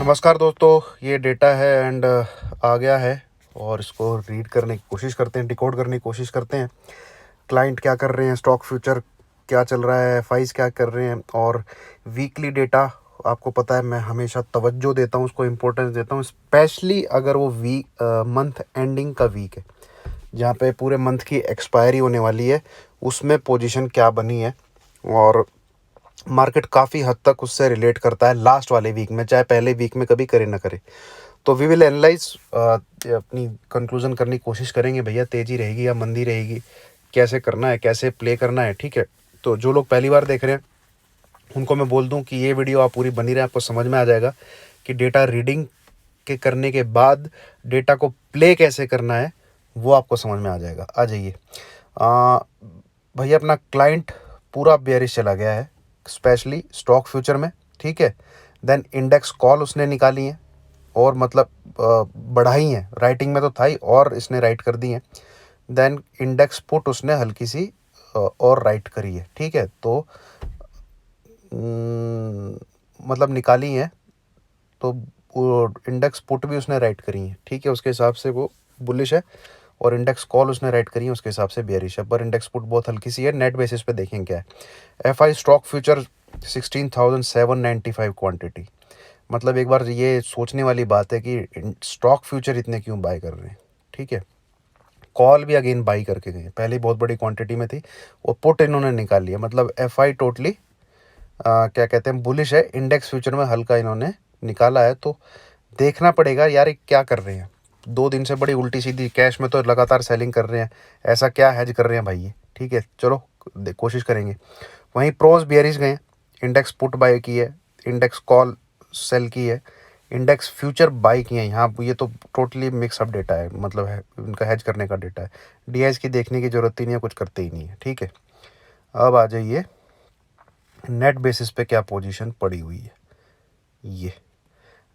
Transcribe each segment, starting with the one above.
नमस्कार दोस्तों, ये डेटा है एंड आ गया है और इसको रीड करने की कोशिश करते हैं, डिकोड करने की कोशिश करते हैं। क्लाइंट क्या कर रहे हैं, स्टॉक फ्यूचर क्या चल रहा है, एफआईज क्या कर रहे हैं। और वीकली डेटा आपको पता है मैं हमेशा तवज्जो देता हूँ, उसको इम्पोर्टेंस देता हूँ, स्पेशली अगर वो मंथ एंडिंग का वीक है जहाँ पे पूरे मंथ की एक्सपायरी होने वाली है, उसमें पोजीशन क्या बनी है। और मार्केट काफ़ी हद तक उससे रिलेट करता है लास्ट वाले वीक में, चाहे पहले वीक में कभी करे ना करे। तो वी विल एनालाइज, अपनी कंक्लूजन करने की कोशिश करेंगे भैया, तेज़ी रहेगी या मंदी रहेगी, कैसे करना है, कैसे प्ले करना है। ठीक है, तो जो लोग पहली बार देख रहे हैं उनको मैं बोल दूं कि ये वीडियो आप पूरी बनी रहे, आपको समझ में आ जाएगा कि डेटा रीडिंग के करने के बाद डेटा को प्ले कैसे करना है, वो आपको समझ में आ जाएगा। आ जाइए भैया, अपना क्लाइंट पूरा बेयरिश चला गया है, स्पेशली स्टॉक फ्यूचर में। ठीक है, देन इंडेक्स कॉल उसने निकाली है और मतलब बढ़ाई है, राइटिंग में तो था ही और इसने राइट कर दी है। देन इंडेक्स पुट उसने हल्की सी और राइट करी है। ठीक है, तो मतलब निकाली है, तो वो इंडेक्स पुट भी उसने राइट करी है। ठीक है, उसके हिसाब से वो बुलिश है, और इंडेक्स कॉल उसने राइट करी है, उसके हिसाब से बेयरिश है। पर इंडेक्स पुट बहुत हल्की सी है। नेट बेसिस पे देखेंगे क्या है। FI stock future 16,795 quantity. मतलब एक बार ये सोचने वाली बात है कि स्टॉक फ्यूचर इतने क्यों बाय कर रहे हैं। ठीक है, कॉल भी अगेन बाई करके गए, पहले बहुत बड़ी क्वांटिटी में थी, और पुट इन्होंने निकाल लिया। मतलब एफआई टोटली क्या कहते हैं, बुलिश है। इंडेक्स फ्यूचर में हल्का इन्होंने निकाला है, तो देखना पड़ेगा यार ये क्या कर रहे हैं। 2 दिन से बड़ी उल्टी सीधी, कैश में तो लगातार सेलिंग कर रहे हैं, ऐसा क्या हैज कर रहे हैं भाई ये। ठीक है, चलो कोशिश करेंगे। वहीं प्रोज बियरिश गए, इंडेक्स पुट बाय की है, इंडेक्स कॉल सेल की है, इंडेक्स फ्यूचर बाई किए हैं। यहाँ ये तो टोटली मिक्सअप डेटा है, मतलब है इनका हेज करने का डेटा है। डीआईज की देखने की ज़रूरत ही नहीं है, कुछ करते ही नहीं है। ठीक है, अब आ जाइए नेट बेसिस पे क्या पोजीशन पड़ी हुई है। ये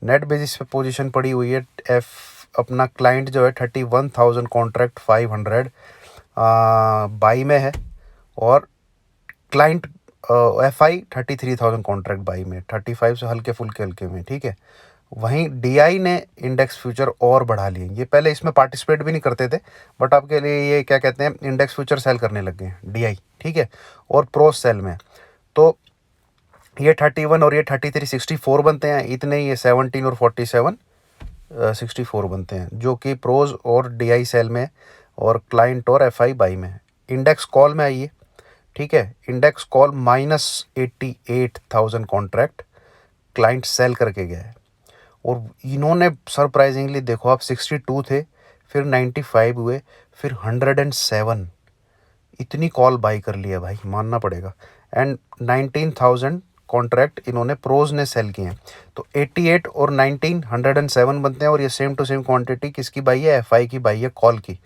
नेट बेसिस पे पोजीशन पड़ी हुई है। एफ अपना क्लाइंट जो है 31,000 कॉन्ट्रैक्ट 500 बाई में है, और क्लाइंट एफआई 33,000 कॉन्ट्रैक्ट बाई में, 35 से हल्के फुल्के हल्के में। ठीक है, वहीं डीआई ने इंडेक्स फ्यूचर और बढ़ा लिए। ये पहले इसमें पार्टिसिपेट भी नहीं करते थे, बट आपके लिए ये क्या कहते हैं, इंडेक्स फ्यूचर सेल करने लग गए हैं डीआई। ठीक है, और प्रोस सेल में तो ये 31 और ये 33 64 बनते हैं इतने, ये 17 और 47 64 बनते हैं, जो कि प्रोज और डीआई सेल में और क्लाइंट और एफआई बाई में है। इंडेक्स कॉल में आइए। ठीक है, index call -88,000 contract client sale करके गया है, और इन्होंने सरप्राइजिंगली देखो आप 62 थे, फिर 95 हुए, फिर 107, इतनी कॉल बाई कर लिया भाई, मानना पड़ेगा। एंड 19,000 कॉन्ट्रैक्ट इन्होंने प्रोज ने सेल किए हैं। तो 88 और 19 107 बनते हैं, और ये सेम टू सेम क्वांटिटी किसकी बाई है, एफआई की बाई है, कॉल की।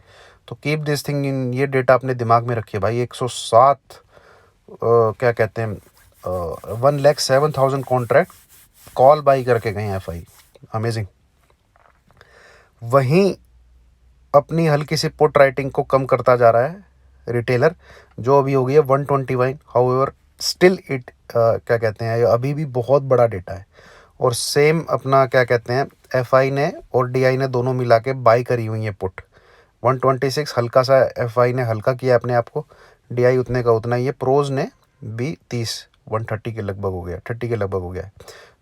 तो कीप दिस थिंग इन, ये डेटा अपने दिमाग में रखिए भाई। 107 क्या कहते हैं 1,07,000 कॉन्ट्रैक्ट कॉल बाई करके गए हैं एफआई, अमेजिंग। वहीं अपनी हल्की सी पुट राइटिंग को कम करता जा रहा है रिटेलर, जो अभी हो गई है 121। हाउएवर स्टिल इट क्या कहते हैं, अभी भी बहुत बड़ा डेटा है। और सेम अपना क्या कहते हैं, एफआई ने और डीआई ने दोनों मिला के बाई करी हुई है पुट 126। हल्का सा एफआई ने हल्का किया अपने आप को, डीआई उतने का उतना ही है। प्रोज ने भी 30 130 के लगभग हो गया, 30 के लगभग हो गया है।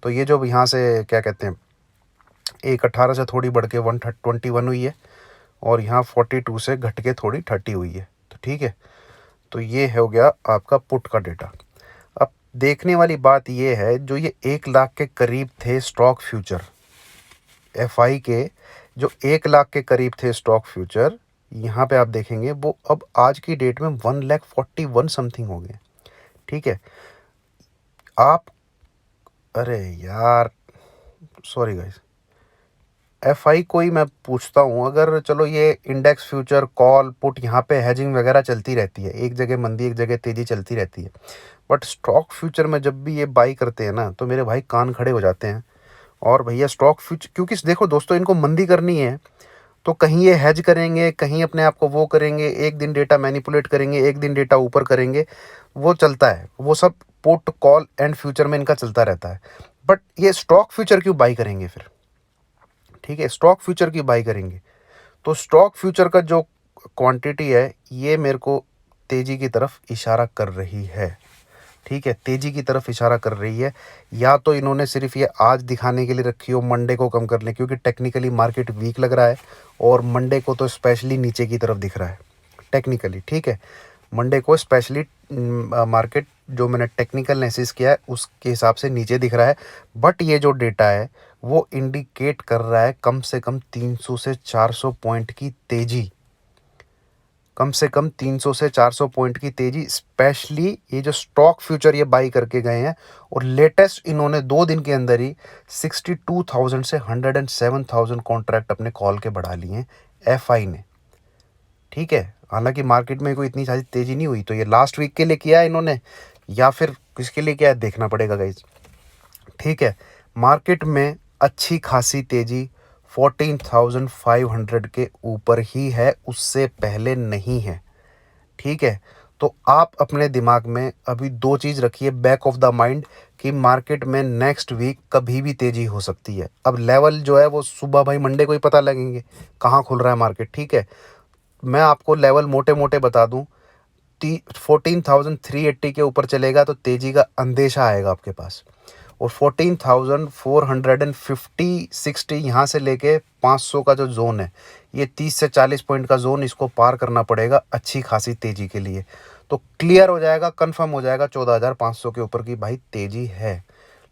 तो ये जो यहाँ से क्या कहते हैं 18 से थोड़ी बढ़ के 121 हुई है, और यहाँ 42 से घट के थोड़ी 30 हुई है। तो ठीक है, तो ये हो गया आपका पुट का डेटा। अब देखने वाली बात ये है, जो ये 1 लाख के करीब थे स्टॉक फ्यूचर एफआई के, जो 1 लाख के करीब थे स्टॉक फ्यूचर, यहाँ पे आप देखेंगे वो अब आज की डेट में 1,41 समथिंग हो गए। ठीक है, आप अरे यार सॉरी गाइस, एफआई को ही मैं पूछता हूँ, अगर चलो ये इंडेक्स फ्यूचर कॉल पुट यहाँ पे हेजिंग वगैरह चलती रहती है, एक जगह मंदी एक जगह तेज़ी चलती रहती है, बट स्टॉक फ्यूचर में जब भी ये बाई करते हैं ना, तो मेरे भाई कान खड़े हो जाते हैं। और भैया स्टॉक फ्यूचर, क्योंकि देखो दोस्तों, इनको मंदी करनी है, तो कहीं ये हेज करेंगे, कहीं अपने आप को वो करेंगे, एक दिन डेटा मैनिपुलेट करेंगे, एक दिन डेटा ऊपर करेंगे, वो चलता है, वो सब पुट कॉल एंड फ्यूचर में इनका चलता रहता है। बट ये स्टॉक फ्यूचर क्यों बाई करेंगे फिर? ठीक है, स्टॉक फ्यूचर क्यों बाई करेंगे? तो स्टॉक फ्यूचर का जो क्वांटिटी है ये मेरे को तेजी की तरफ इशारा कर रही है। ठीक है, तेजी की तरफ इशारा कर रही है। या तो इन्होंने सिर्फ ये आज दिखाने के लिए रखी हो मंडे को कम करने, क्योंकि टेक्निकली मार्केट वीक लग रहा है और मंडे को तो स्पेशली नीचे की तरफ दिख रहा है टेक्निकली। ठीक है, मंडे को स्पेशली मार्केट जो मैंने टेक्निकल एनालिसिस किया है उसके हिसाब से नीचे दिख रहा है। बट ये जो डेटा है वो इंडिकेट कर रहा है कम से कम 300 से 400 पॉइंट की तेजी, कम से कम 300 से 400 पॉइंट की तेजी। स्पेशली ये जो स्टॉक फ्यूचर ये बाई करके गए हैं और लेटेस्ट इन्होंने 2 दिन के अंदर ही 62,000 से 107,000 कॉन्ट्रैक्ट अपने कॉल के बढ़ा लिए हैं एफआई ने। ठीक है, हालांकि मार्केट में कोई इतनी सारी तेजी नहीं हुई, तो ये लास्ट वीक के लिए किया है इन्होंने या फिर किसके लिए किया है देखना पड़ेगा गाइज। ठीक है, मार्केट में अच्छी खासी तेजी 14,500 के ऊपर ही है, उससे पहले नहीं है। ठीक है, तो आप अपने दिमाग में अभी 2 चीज़ रखिए बैक ऑफ द माइंड कि मार्केट में नेक्स्ट वीक कभी भी तेजी हो सकती है। अब लेवल जो है वो सुबह भाई मंडे को ही पता लगेंगे कहाँ खुल रहा है मार्केट। ठीक है, मैं आपको लेवल मोटे मोटे बता दूं, 14,380 के ऊपर चलेगा तो तेजी का अंदेशा आएगा आपके पास, और 14,450 60 यहाँ से लेके 500 का जो जोन है ये 30 से 40 पॉइंट का जोन, इसको पार करना पड़ेगा अच्छी खासी तेजी के लिए। तो क्लियर हो जाएगा, कंफर्म हो जाएगा 14,500 के ऊपर की भाई तेजी है।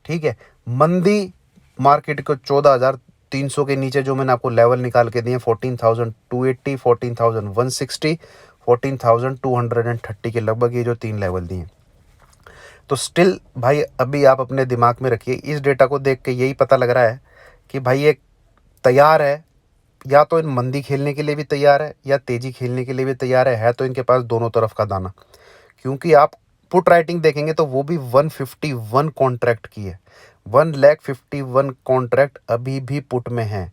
ठीक है, मंदी मार्केट को 14,300 के नीचे जो मैंने आपको लेवल निकाल के दिए 14,280, 14,160, 14,230 के लगभग, ये जो 3 लेवल दिए। तो स्टिल भाई अभी आप अपने दिमाग में रखिए, इस डेटा को देख के यही पता लग रहा है कि भाई ये तैयार है, या तो इन मंदी खेलने के लिए भी तैयार है या तेजी खेलने के लिए भी तैयार है तो इनके पास दोनों तरफ का दाना। क्योंकि आप पुट राइटिंग देखेंगे तो वो भी 151 कॉन्ट्रैक्ट की है, 1,51 कॉन्ट्रैक्ट अभी भी पुट में है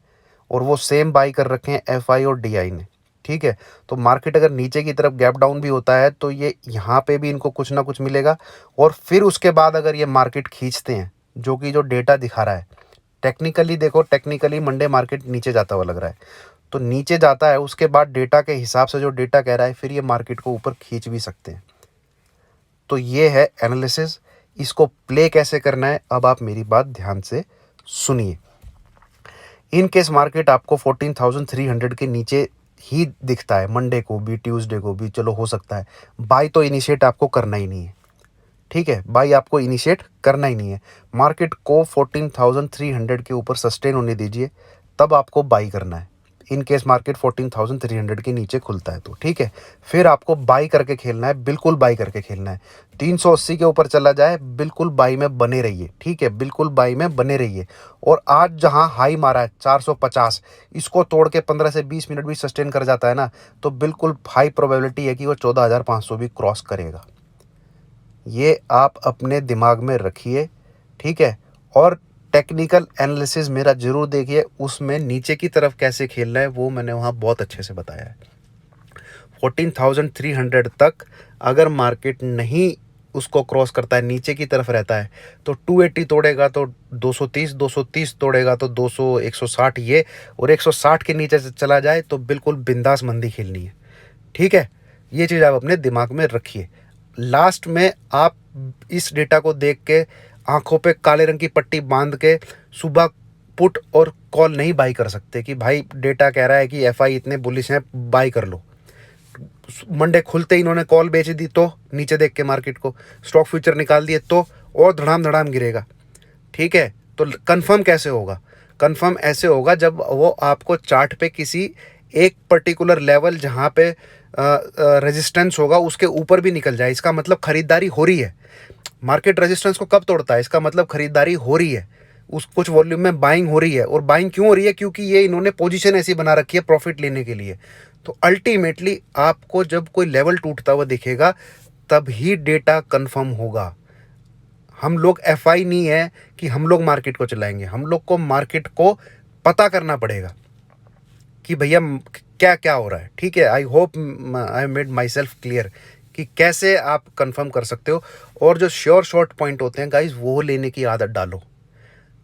और वो सेम बाई कर रखे हैं एफआई और डीआई ने। ठीक है, तो मार्केट अगर नीचे की तरफ गैप डाउन भी होता है तो ये यहाँ पे भी इनको कुछ ना कुछ मिलेगा, और फिर उसके बाद अगर ये मार्केट खींचते हैं जो कि जो डेटा दिखा रहा है टेक्निकली, देखो टेक्निकली मंडे मार्केट नीचे जाता हुआ लग रहा है, तो नीचे जाता है उसके बाद डेटा के हिसाब से जो डेटा कह रहा है फिर ये मार्केट को ऊपर खींच भी सकते हैं। तो ये है एनालिसिस, इसको प्ले कैसे करना है अब आप मेरी बात ध्यान से सुनिए। इन केस मार्केट आपको 14,300 के नीचे ही दिखता है मंडे को भी ट्यूसडे को भी, चलो हो सकता है, बाई तो इनिशिएट आपको करना ही नहीं है। ठीक है, बाई आपको इनिशिएट करना ही नहीं है, मार्केट को 14,300 के ऊपर सस्टेन होने दीजिए तब आपको बाई करना है। इन केस मार्केट 14,300 के नीचे खुलता है तो ठीक है, फिर आपको बाई करके खेलना है, बिल्कुल बाई करके खेलना है। 380 के ऊपर चला जाए बिल्कुल बाई में बने रहिए। ठीक है, बिल्कुल बाई में बने रहिए। और आज जहां हाई मारा है 450, इसको तोड़ के 15 से 20 मिनट भी सस्टेन कर जाता है ना, तो बिल्कुल हाई प्रोबेबिलिटी है कि वो 14,500 भी क्रॉस करेगा। ये आप अपने दिमाग में रखिए। ठीक है, और टेक्निकल एनालिसिस मेरा जरूर देखिए, उसमें नीचे की तरफ कैसे खेलना है वो मैंने वहाँ बहुत अच्छे से बताया है। 14,300 तक अगर मार्केट नहीं उसको क्रॉस करता है, नीचे की तरफ रहता है, तो 280 तोड़ेगा तो 230, 230 तोड़ेगा तो 200, 160 ये, और 160 के नीचे से चला जाए तो बिल्कुल बिंदास मंदी खेलनी है। ठीक है, ये चीज़ आप अपने दिमाग में रखिए। लास्ट में आप इस डेटा को देख के आंखों पे काले रंग की पट्टी बांध के सुबह पुट और कॉल नहीं बाई कर सकते कि भाई डेटा कह रहा है कि एफआई इतने बुलिश हैं बाई कर लो। मंडे खुलते ही इन्होंने कॉल बेच दी तो नीचे देख के मार्केट को स्टॉक फ्यूचर निकाल दिए तो और धड़ाम धड़ाम गिरेगा। ठीक है, तो कंफर्म कैसे होगा? कंफर्म ऐसे होगा जब वो आपको चार्ट पे किसी एक पर्टिकुलर लेवल जहाँ पे रेजिस्टेंस होगा उसके ऊपर भी निकल जाए, इसका मतलब खरीदारी हो रही है। मार्केट रेजिस्टेंस को कब तोड़ता है? इसका मतलब खरीदारी हो रही है, उस कुछ वॉल्यूम में बाइंग हो रही है। और बाइंग क्यों हो रही है? क्योंकि ये इन्होंने पोजीशन ऐसी बना रखी है प्रॉफिट लेने के लिए। तो अल्टीमेटली आपको जब कोई लेवल टूटता हुआ दिखेगा तब ही डेटा कंफर्म होगा। हम लोग एफआई नहीं है कि हम लोग मार्केट को चलाएंगे, हम लोग को मार्केट को पता करना पड़ेगा कि भैया क्या क्या हो रहा है। ठीक है, I hope I made my self clear कि कैसे आप कंफर्म कर सकते हो। और जो श्योर शॉर्ट पॉइंट होते हैं गाइज वो लेने की आदत डालो।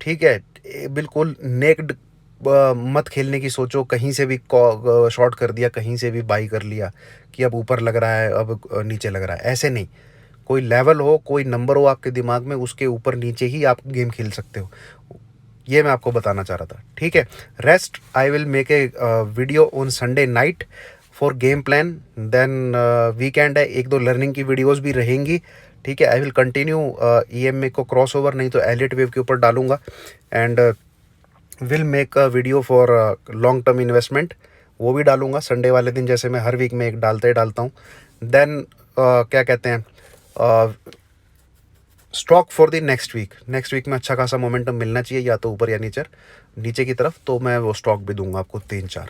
ठीक है, बिल्कुल नेक्ड मत खेलने की सोचो, कहीं से भी शॉर्ट कर दिया, कहीं से भी बाई कर लिया कि अब ऊपर लग रहा है, अब नीचे लग रहा है, ऐसे नहीं। कोई लेवल हो, कोई नंबर हो आपके दिमाग में, उसके ऊपर नीचे ही आप गेम खेल सकते हो। ये मैं आपको बताना चाह रहा था, ठीक है। Rest I will make a video on Sunday night for game plan. Then weekend है, एक दो लर्निंग की वीडियोस भी रहेंगी, ठीक है। आई विल कंटिन्यू ईएमए को क्रॉस ओवर, नहीं तो एलिट वेव के ऊपर डालूंगा। And will make a video for long term investment, वो भी डालूंगा संडे वाले दिन, जैसे मैं हर वीक में एक डालता ही डालता हूँ। देन क्या कहते हैं, stock for the next week में अच्छा खासा मोमेंटम मिलना चाहिए, या तो ऊपर या नीचे, नीचे की तरफ, तो मैं वो स्टॉक भी दूंगा आपको 3-4,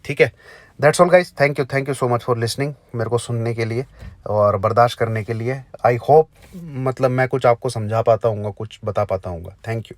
ठीक है। That's all guys, thank you so much for listening, मेरे को सुनने के लिए और बर्दाश्त करने के लिए। आई होप मतलब मैं कुछ आपको समझा पाता हूँ, कुछ बता पाता हूँ। Thank you.